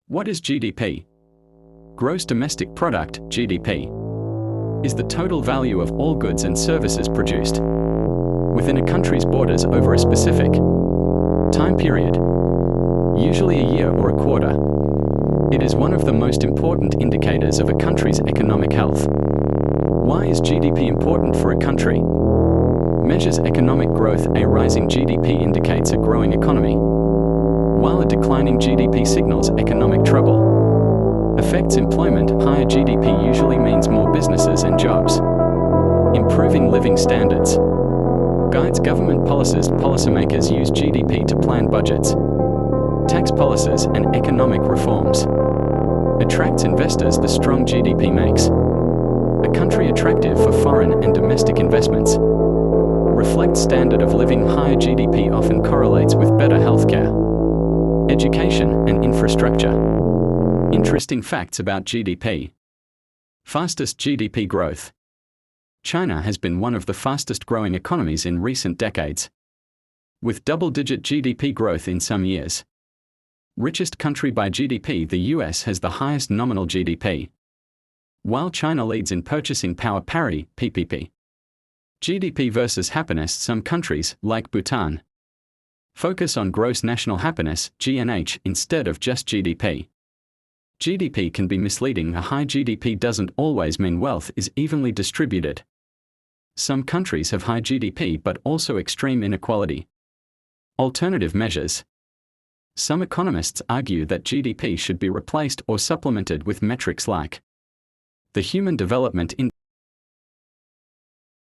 What is GDP? Gross Domestic Product, GDP, is the total value of all goods and services produced within a country's borders over a specific time period, usually a year or a quarter. It is one of the most important indicators of a country's economic health. Why is GDP important for a country? Measures economic growth. A rising GDP indicates a growing economy, while a declining GDP signals economic trouble. Affects employment. Higher GDP usually means more businesses and jobs. Improving living standards. Guides government policies. Policymakers use GDP to plan budgets, tax policies, and economic reforms. Attracts investors. The strong GDP makes a country attractive for foreign and domestic investments. Reflects standard of living. Higher GDP often correlates with better healthcare, education, and infrastructure. Interesting facts about GDP. Fastest GDP growth. China has been one of the fastest growing economies in recent decades, with double-digit GDP growth in some years. Richest country by GDP. The US has the highest nominal GDP, while China leads in purchasing power parity, PPP. GDP versus happiness. Some countries, like Bhutan, focus on gross national happiness, GNH, instead of just GDP. GDP can be misleading. A high GDP doesn't always mean wealth is evenly distributed. Some countries have high GDP but also extreme inequality. Alternative measures. Some economists argue that GDP should be replaced or supplemented with metrics like the Human Development Index.